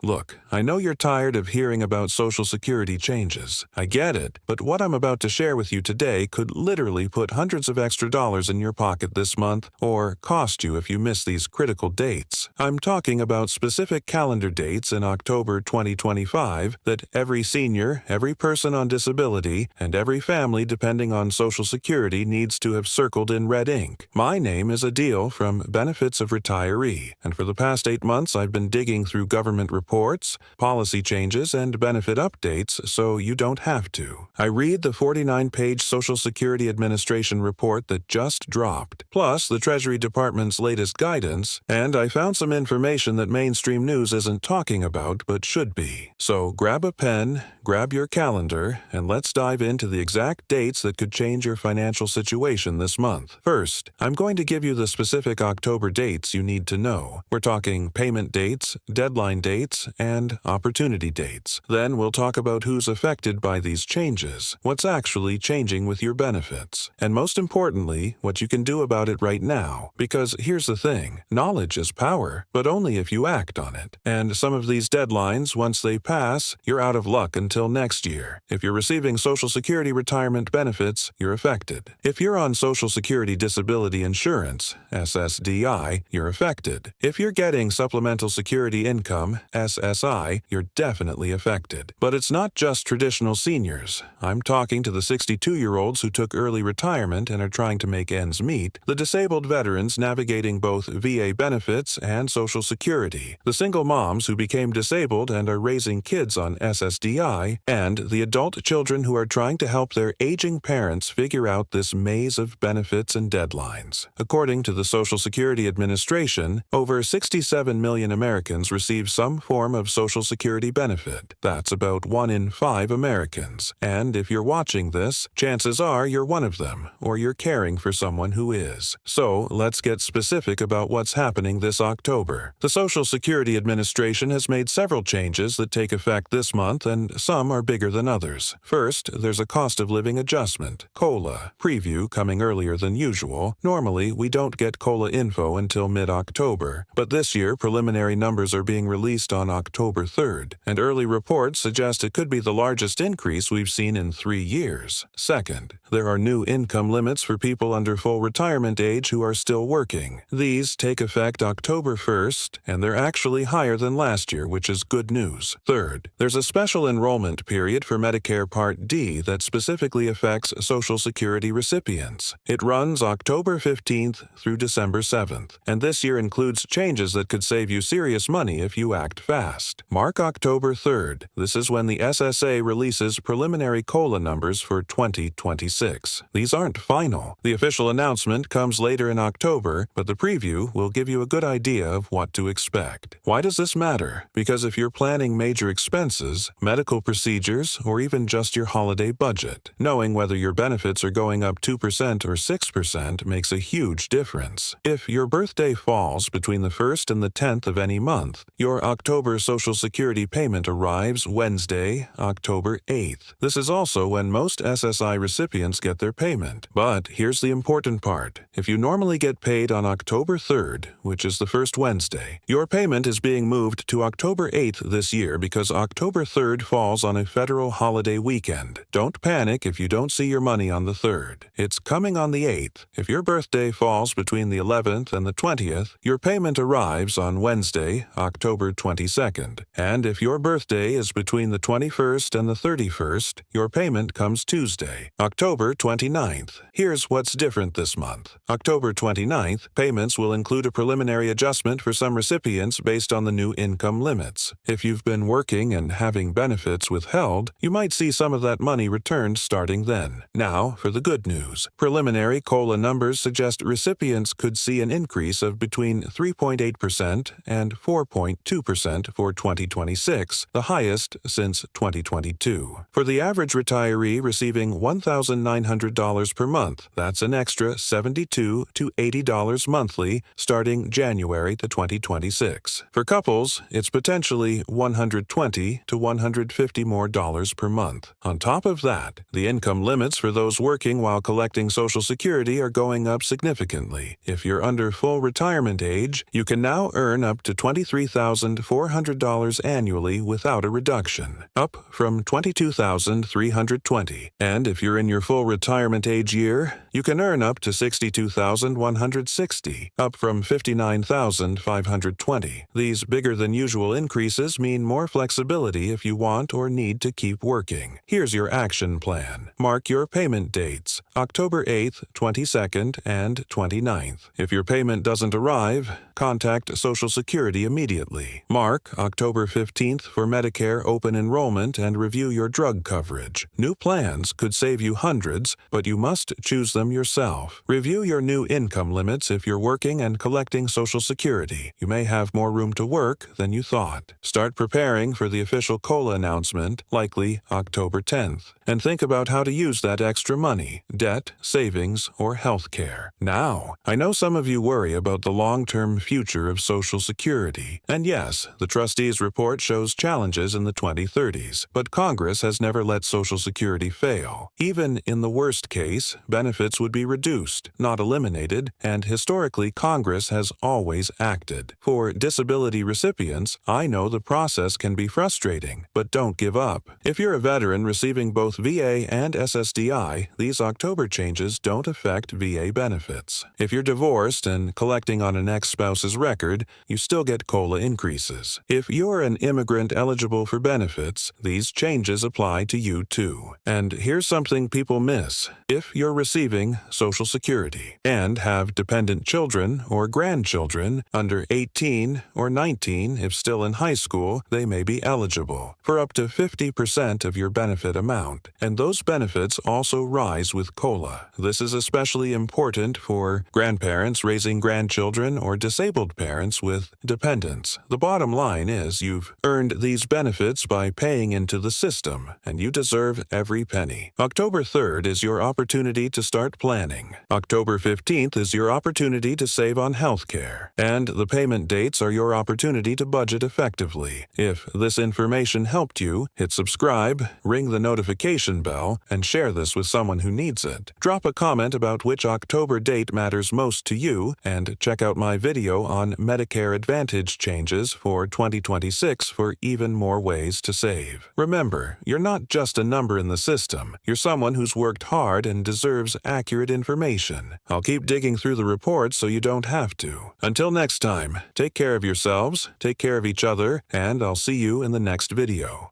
Look, I know you're tired of hearing about Social Security changes. I get it, but what I'm about to share with you today could literally put hundreds of extra dollars in your pocket this month or cost you if you miss these critical dates. I'm talking about specific calendar dates in October 2025 that every senior, every person on disability, and every family depending on Social Security needs to have circled in red ink. My name is Adil from Benefits of Retiree, and for the past 8 months I've been digging through government reports, policy changes, and benefit updates so you don't have to. I read the 49-page Social Security Administration report that just dropped, plus the Treasury Department's latest guidance, and I found some information that mainstream news isn't talking about but should be. So grab a pen, grab your calendar, and let's dive into the exact dates that could change your financial situation this month. First, I'm going to give you the specific October dates you need to know. We're talking payment dates, deadline dates, and opportunity dates. Then we'll talk about who's affected by these changes, what's actually changing with your benefits, and most importantly, what you can do about it right now. Because here's the thing, knowledge is power, but only if you act on it. And some of these deadlines, once they pass, you're out of luck until next year. If you're receiving Social Security retirement benefits, you're affected. If you're on Social Security Disability Insurance, SSDI, you're affected. If you're getting Supplemental Security Income, SSI, you're definitely affected. But it's not just traditional seniors. I'm talking to the 62-year-olds who took early retirement and are trying to make ends meet, the disabled veterans navigating both VA benefits and Social Security, the single moms who became disabled and are raising kids on SSDI, and the adult children who are trying to help their aging parents figure out this maze of benefits and deadlines. According to the Social Security Administration, over 67 million Americans receive some form of Social Security benefit. That's about 1 in 5 Americans. And if you're watching this, chances are you're one of them, or you're caring for someone who is. So let's get specific about what's happening this October. The Social Security Administration has made several changes that take effect this month, and some are bigger than others. First, there's a cost of living adjustment, COLA, preview coming earlier than usual. Normally, we don't get COLA info until mid-October, but this year preliminary numbers are being released on October 3rd, and early reports suggest it could be the largest increase we've seen in 3 years. Second, there are new income limits for people under full retirement age who are still working. These take effect October 1st, and they're actually higher than last year, which is good news. Third, there's a special enrollment period for Medicare Part D that specifically affects Social Security recipients. It runs October 15th through December 7th, and this year includes changes that could save you serious money if you act fast. Mark October 3rd. This is when the SSA releases preliminary COLA numbers for 2026. These aren't final. The official announcement comes later in October, but the preview will give you a good idea of what to expect. Why does this matter? Because if you're planning major expenses, medical procedures, or even just your holiday budget, knowing whether your benefits are going up 2% or 6% makes a huge difference. If your birthday falls between the 1st and the 10th of any month, your October Social Security payment arrives Wednesday, October 8th. This is also when most SSI recipients get their payment. But here's the important part. If you normally get paid on October 3rd, which is the first Wednesday, your payment is being moved to October 8th this year because October 3rd falls on a federal holiday weekend. Don't panic if you don't see your money on the 3rd. It's coming on the 8th. If your birthday falls between the 11th and the 20th, your payment arrives on Wednesday, October 22nd. And if your birthday is between the 21st and the 31st, your payment comes Tuesday, October 29th. Here's what's different this month. October 29th, payments will include a preliminary adjustment for some recipients based on the new income limits. If you've been working and having benefits withheld, you might see some of that money returned starting then. Now, for the good news. Preliminary COLA numbers suggest recipients could see an increase of between 3.8% and 4.2% for 2026, the highest since 2022. For the average retiree receiving $1,900 per month, that's an extra $72 to $80 monthly starting January to 2026. For couples, it's potentially $120 to $150 more per month. On top of that, the income limits for those working while collecting Social Security are going up significantly. If you're under full retirement age, you can now earn up to $23,400 $400 annually without a reduction, up from $22,320. And if you're in your full retirement age year, you can earn up to $62,160, up from $59,520. These bigger-than-usual increases mean more flexibility if you want or need to keep working. Here's your action plan. Mark your payment dates, October 8th, 22nd, and 29th. If your payment doesn't arrive, contact Social Security immediately. Mark October 15th for Medicare open enrollment and review your drug coverage. New plans could save you hundreds, but you must choose them yourself. Review your new income limits if you're working and collecting Social Security. You may have more room to work than you thought. Start preparing for the official COLA announcement, likely October 10th, and think about how to use that extra money, debt, savings, or health care. Now, I know some of you worry about the long-term future of Social Security. And yes, the trustees' report shows challenges in the 2030s, but Congress has never let Social Security fail. Even in the worst case, benefits would be reduced, not eliminated, and historically Congress has always acted. For disability recipients, I know the process can be frustrating, but don't give up. If you're a veteran receiving both VA and SSDI, these October changes don't affect VA benefits. If you're divorced and collecting on an ex-spouse's record, you still get COLA increases. If you're an immigrant eligible for benefits, these changes apply to you too. And here's something people miss. If you're receiving Social Security and have dependent children or grandchildren under 18 or 19, if still in high school, they may be eligible for up to 50% of your benefit amount. And those benefits also rise with COLA. This is especially important for grandparents raising grandchildren or disabled parents with dependents. The bottom line is you've earned these benefits by paying into the system, and you deserve every penny. October 3rd is your opportunity to start planning. October 15th is your opportunity to save on health care. And the payment dates are your opportunity to budget effectively. If this information helped you, hit subscribe, ring the notification bell, and share this with someone who needs it. Drop a comment about which October date matters most to you, and check out my video on Medicare Advantage changes for 2026 for even more ways to save. Remember, you're not just a number in the system. You're someone who's worked hard and deserves accurate information. I'll keep digging through the reports so you don't have to. Until next time, take care of yourselves, take care of each other, and I'll see you in the next video.